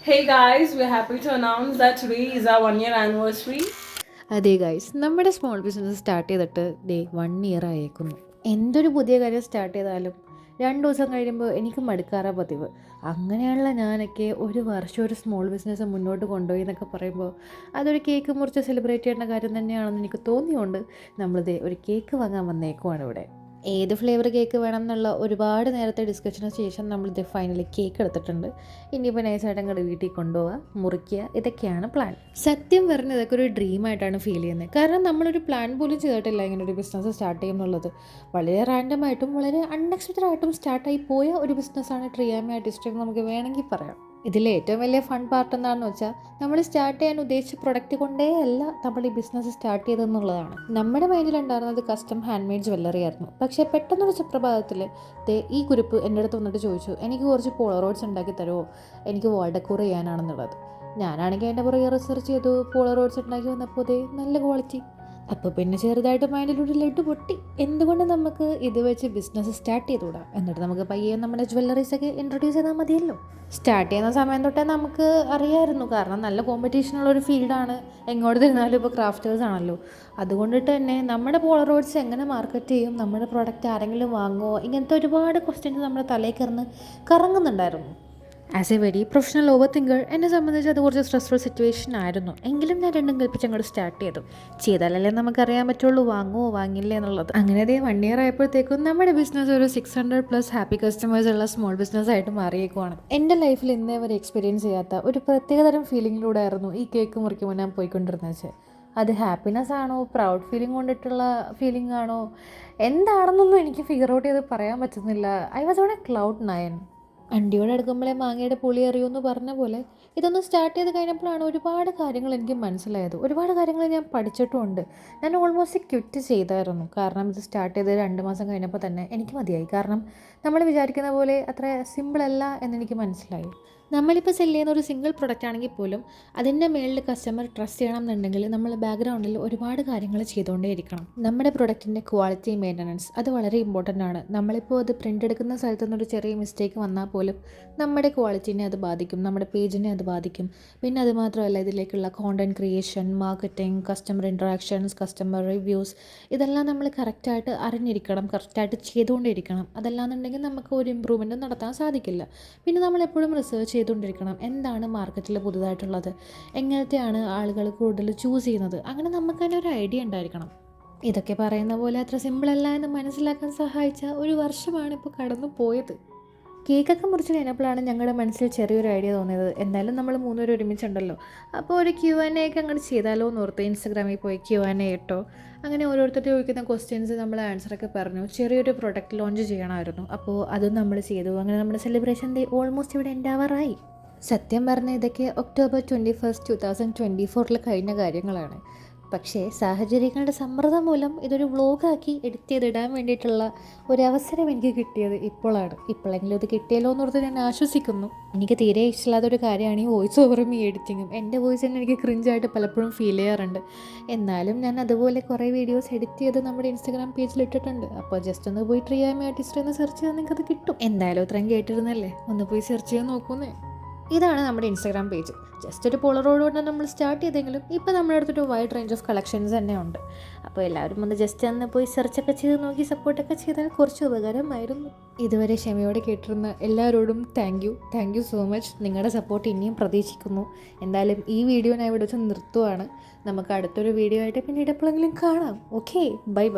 Hey guys, we're happy to announce that today is our 1 year anniversary. അതെ guys, നമ്മുടെ small business start ചെയ്തിട്ട് 1 year ആയേക്കുന്നു. എന്തൊരു പുതിയ കാര്യം സ്റ്റാർട്ട് ചെയ്താലും 2 ദിവസം കഴിയുമ്പോൾ എനിക്ക് മടുക്കാറാ പതിവ്. അങ്ങനെയുള്ള ഞാനൊക്കെ ഒരു വർഷം ഒരു സ്മോൾ ബിസിനസ് മുന്നോട്ട് കൊണ്ടുപോയി എന്നൊക്കെ പറയുമ്പോൾ അതൊരു കേക്ക് മുറിച്ച് സെലിബ്രേറ്റ് ചെയ്യേണ്ട കാര്യം തന്നെയാണെന്ന് എനിക്ക് തോന്നിയുകൊണ്ട് നമ്മളിത് ഒരു കേക്ക് വാങ്ങാൻ വന്നേക്കുവാണ് ഇവിടെ. ഏത് ഫ്ലേവർ കേക്ക് വേണം എന്നുള്ള ഒരുപാട് നേരത്തെ ഡിസ്കഷന് ശേഷം നമ്മളിത് ഫൈനലി കേക്ക് എടുത്തിട്ടുണ്ട്. ഇനിയിപ്പോൾ നൈസായിട്ട് അങ്ങോട്ട് വീട്ടിൽ കൊണ്ടുപോവുക, മുറിക്കുക, ഇതൊക്കെയാണ് പ്ലാൻ. സത്യം പറഞ്ഞ് ഇതൊക്കെ ഒരു ഡ്രീമായിട്ടാണ് ഫീൽ ചെയ്യുന്നത്. കാരണം നമ്മളൊരു പ്ലാൻ പോലും ചെയ്തിട്ടില്ല ഇങ്ങനെ ഒരു ബിസിനസ് സ്റ്റാർട്ട് ചെയ്യും എന്നുള്ളത്. വളരെ റാൻഡമായിട്ടും വളരെ അൺഎക്സ്പെക്റ്റഡ് ആയിട്ടും സ്റ്റാർട്ടായി പോയ ഒരു ബിസിനസ്സാണ് ട്രിയാമി ആർട്ടിസ്റ്റ് എന്ന് നമുക്ക് വേണമെങ്കിൽ പറയാം. ഇതിൽ ഏറ്റവും വലിയ ഫൺ പാർട്ട് എന്താണെന്ന് വെച്ചാൽ നമ്മൾ സ്റ്റാർട്ട് ചെയ്യാൻ ഉദ്ദേശിച്ച പ്രൊഡക്റ്റ് കൊണ്ടേ അല്ല നമ്മൾ ഈ ബിസിനസ് സ്റ്റാർട്ട് ചെയ്തതെന്നുള്ളതാണ്. നമ്മുടെ മൈൻഡിലുണ്ടായിരുന്നത് കസ്റ്റം ഹാൻഡ് മെയ്ഡ് ജ്വല്ലറി ആയിരുന്നു. പക്ഷേ പെട്ടെന്നൊരു സുപ്രഭാതത്തിൽ ഈ കുറിപ്പ് എൻ്റെ അടുത്ത് വന്നിട്ട് ചോദിച്ചു, എനിക്ക് കുറച്ച് പോളറോയിഡ്സ് ഉണ്ടാക്കി തരുമോ, എനിക്ക് വാൾ ഡെക്കോർ ചെയ്യാനാണെന്നുള്ളത്. ഞാനാണെങ്കിൽ എൻ്റെ പുറകെ റിസർച്ച് ചെയ്തു, പോളറോയിഡ്സ് ഉണ്ടാക്കി വന്നപ്പോൾ നല്ല ക്വാളിറ്റി. അപ്പോൾ പിന്നെ ചെറുതായിട്ട് മൈൻഡിലൂടെ ലഡു പൊട്ടി, എന്തുകൊണ്ട് നമുക്ക് ഇത് വെച്ച് ബിസിനസ് സ്റ്റാർട്ട് ചെയ്തുകൂടാ, എന്നിട്ട് നമുക്ക് പയ്യെ നമ്മുടെ ജ്വല്ലറീസൊക്കെ ഇൻട്രൊഡ്യൂസ് ചെയ്താൽ മതിയല്ലോ. സ്റ്റാർട്ട് ചെയ്യുന്ന സമയം തൊട്ടേ നമുക്ക് അറിയാമായിരുന്നു, കാരണം നല്ല കോമ്പറ്റീഷനുള്ളൊരു ഫീൽഡാണ്. എങ്ങോട്ട് തിരിഞ്ഞാലും ഇപ്പോൾ ക്രാഫ്റ്റേഴ്സ് ആണല്ലോ. അതുകൊണ്ടിട്ട് തന്നെ നമ്മുടെ പോളറോയിഡ്സ് എങ്ങനെ മാർക്കറ്റ് ചെയ്യും, നമ്മുടെ പ്രോഡക്റ്റ് ആരെങ്കിലും വാങ്ങുമോ, ഇങ്ങനത്തെ ഒരുപാട് ക്വസ്റ്റ്യൻസ് നമ്മുടെ തലയിൽ കറങ്ങുന്നുണ്ടായിരുന്നു. As a very professional overthinker എന്നെ സംബന്ധിച്ച് അത് കുറച്ച് സ്ട്രെസ്ഫുൾ സിറ്റുവേഷൻ ആയിരുന്നു. എങ്കിലും ഞാൻ രണ്ടും കൽപ്പിച്ച് അങ്ങോട്ട് സ്റ്റാർട്ട് ചെയ്തു. ചെയ്താലല്ലേ നമുക്കറിയാൻ പറ്റുള്ളൂ വാങ്ങുമോ വാങ്ങില്ലേ എന്നുള്ളത്. അങ്ങനെ 1 ഇയർ ആയപ്പോഴത്തേക്കും നമ്മുടെ ബിസിനസ് ഒരു 600+ ഹാപ്പി കസ്റ്റമേഴ്സ് ഉള്ള സ്മോൾ ബിസിനസ്സായിട്ട് മാറിയേക്കുവാണ്. എൻ്റെ ലൈഫിൽ ഇന്നേ വരെ എക്സ്പീരിയൻസ് ചെയ്യാത്ത ഒരു പ്രത്യേകതരം ഫീലിങ്ങിലൂടെ ആയിരുന്നു ഈ കേക്ക് മുറിക്കുമ്പോൾ ഞാൻ പോയിക്കൊണ്ടിരുന്നത്. അത് ഹാപ്പിനെസ് ആണോ, പ്രൗഡ് ഫീലിംഗ് കൊണ്ടിട്ടുള്ള ഫീലിംഗ് ആണോ, എന്താണെന്നൊന്നും എനിക്ക് ഫിഗർ ഔട്ട് ചെയ്ത് പറയാൻ പറ്റുന്നില്ല. I was on A cloud 9. അണ്ടിയോട് അടുക്കുമ്പോഴേ മാങ്ങയുടെ പുളി അറിയുമെന്ന് പറഞ്ഞ പോലെ ഇതൊന്ന് സ്റ്റാർട്ട് ചെയ്ത് കഴിഞ്ഞപ്പോഴാണ് ഒരുപാട് കാര്യങ്ങൾ എനിക്ക് മനസ്സിലായത്. ഒരുപാട് കാര്യങ്ങൾ ഞാൻ പഠിച്ചിട്ടുമുണ്ട്. ഞാൻ ഓൾമോസ്റ്റ് ക്വിറ്റ് ചെയ്തായിരുന്നു. കാരണം ഇത് സ്റ്റാർട്ട് ചെയ്ത് 2 മാസം കഴിഞ്ഞപ്പോൾ തന്നെ എനിക്ക് മതിയായി. കാരണം നമ്മൾ വിചാരിക്കുന്ന പോലെ അത്ര സിമ്പിളല്ല എന്നെനിക്ക് മനസ്സിലായി. നമ്മളിപ്പോൾ സെല് ചെയ്യുന്ന ഒരു സിംഗിൾ പ്രൊഡക്റ്റ് ആണെങ്കിൽ പോലും അതിൻ്റെ മേളിൽ കസ്റ്റമർ ട്രസ്റ്റ് ചെയ്യണം എന്നുണ്ടെങ്കിൽ നമ്മൾ ബാക്ക്ഗ്രൗണ്ടിൽ ഒരുപാട് കാര്യങ്ങൾ ചെയ്തുകൊണ്ടേ ഇരിക്കണം. നമ്മുടെ പ്രൊഡക്റ്റിൻ്റെ ക്വാളിറ്റി മെയിൻ്റനൻസ് അത് വളരെ ഇമ്പോർട്ടൻ്റ് ആണ്. നമ്മളിപ്പോൾ അത് പ്രിൻ്റ് എടുക്കുന്ന സ്ഥലത്തു നിന്നൊരു ചെറിയ മിസ്റ്റേക്ക് വന്നാൽ പോലും നമ്മുടെ ക്വാളിറ്റീനെ അത് ബാധിക്കും, നമ്മുടെ പേജിനെ അത് ബാധിക്കും. പിന്നെ അത് മാത്രമല്ല, ഇതിലേക്കുള്ള content creation, marketing, customer interactions, customer reviews, ഇതെല്ലാം നമ്മൾ കറക്റ്റായിട്ട് അറിഞ്ഞിരിക്കണം, കറക്റ്റായിട്ട് ചെയ്തുകൊണ്ടിരിക്കണം. അതല്ലാന്നുണ്ടെങ്കിൽ നമുക്ക് ഒരു ഇമ്പ്രൂവ്മെൻറ്റും നടത്താൻ സാധിക്കില്ല. പിന്നെ നമ്മളെപ്പോഴും റിസർച്ച് ചെയ്തുകൊണ്ടിരിക്കണം, എന്താണ് മാർക്കറ്റിൽ പുതുതായിട്ടുള്ളത്, എങ്ങനത്തെയാണ് ആളുകൾ കൂടുതൽ ചൂസ് ചെയ്യുന്നത്. അങ്ങനെ നമുക്ക് തന്നെ ഒരു ഐഡിയ ഉണ്ടായിരിക്കണം. ഇതൊക്കെ പറയുന്ന പോലെ അത്ര സിമ്പിളല്ല എന്ന് മനസ്സിലാക്കാൻ സഹായിച്ച ഒരു വർഷമാണ് ഇപ്പോൾ കടന്നു പോയത്. കേക്കൊക്കെ മുറിച്ച് കഴിഞ്ഞപ്പോഴാണ് ഞങ്ങളുടെ മനസ്സിൽ ചെറിയൊരു ഐഡിയ തോന്നിയത്. എന്തായാലും നമ്മൾ 3 പേരും ഒരുമിച്ചുണ്ടല്ലോ, അപ്പോൾ ഒരു Q&A ഒക്കെ അങ്ങോട്ട് ചെയ്താലോ എന്ന് ഓർത്ത് ഇൻസ്റ്റഗ്രാമിൽ പോയി Q&A ഇട്ടോ. അങ്ങനെ ഓരോരുത്തർ ചോദിക്കുന്ന ക്വസ്റ്റ്യൻസ് നമ്മൾ ആൻസറൊക്കെ പറഞ്ഞു. ചെറിയൊരു പ്രൊഡക്റ്റ് ലോഞ്ച് ചെയ്യണമായിരുന്നു, അപ്പോൾ അതും നമ്മൾ ചെയ്തു. അങ്ങനെ നമ്മുടെ സെലിബ്രേഷൻ ഡേ ഓൾമോസ്റ്റ് ഇവിടെ എൻഡ് ആവാറായി. സത്യം പറഞ്ഞാൽ ഇതൊക്കെ ഒക്ടോബർ 21, 2024 കഴിഞ്ഞ കാര്യങ്ങളാണ്. പക്ഷേ സാഹചര്യങ്ങളുടെ സമ്മർദ്ദം മൂലം ഇതൊരു വ്ളോഗാക്കി എഡിറ്റ് ചെയ്തിടാൻ വേണ്ടിയിട്ടുള്ള ഒരവസരം എനിക്ക് കിട്ടിയത് ഇപ്പോഴാണ്. ഇപ്പോഴെങ്കിലും ഇത് കിട്ടിയല്ലോ എന്നോർത്ത് ഞാൻ ആശ്വസിക്കുന്നു. എനിക്ക് തീരെ ഇഷ്ടമില്ലാത്തൊരു കാര്യമാണ് ഈ വോയിസ് ഓവറും ഈ എഡിറ്റിങ്ങും. എൻ്റെ വോയിസ് തന്നെ എനിക്ക് ക്രിഞ്ചായിട്ട് പലപ്പോഴും ഫീൽ ചെയ്യാറുണ്ട്. എന്നാലും ഞാൻ അതുപോലെ കുറേ വീഡിയോസ് എഡിറ്റ് ചെയ്ത് നമ്മുടെ ഇൻസ്റ്റാഗ്രാം പേജിൽ ഇട്ടിട്ടുണ്ട്. അപ്പോൾ ജസ്റ്റ് ഒന്ന് പോയി ട്രിയാമി ആർട്ടിസ്റ്റ് എന്ന് സെർച്ച് ചെയ്താൽ നിങ്ങൾക്ക് അത് കിട്ടും. എന്തായാലും ഇത്രയും കേട്ടിരുന്നല്ലേ, ഒന്ന് പോയി സെർച്ച് ചെയ്യാൻ നോക്കുന്നേ. ഇതാണ് നമ്മുടെ ഇൻസ്റ്റാഗ്രാം പേജ്. ജസ്റ്റ് ഒരു പോളറോയിഡ് കൊണ്ട് നമ്മൾ സ്റ്റാർട്ട് ചെയ്തെങ്കിലും ഇപ്പോൾ നമ്മുടെ അടുത്തൊരു വൈഡ് റേഞ്ച് ഓഫ് കളക്ഷൻസ് തന്നെ ഉണ്ട്. അപ്പോൾ എല്ലാവരും ഒന്ന് ജസ്റ്റ് ഒന്ന് പോയി സെർച്ചൊക്കെ ചെയ്ത് നോക്കി സപ്പോർട്ടൊക്കെ ചെയ്താൽ കുറച്ച് ഉപകാരമായിരുന്നു. ഇതുവരെ ക്ഷമയോടെ കേട്ടിരുന്ന എല്ലാവരോടും താങ്ക് യു സോ മച്ച്. നിങ്ങളുടെ സപ്പോർട്ട് ഇനിയും പ്രതീക്ഷിക്കുന്നു. എന്തായാലും ഈ വീഡിയോ ഞാൻ ഇവിടെ വെച്ച് നിർത്തുവാണ്. നമുക്ക് അടുത്തൊരു വീഡിയോ ആയിട്ട് പിന്നീട് എപ്പോഴെങ്കിലും കാണാം. Okay, by.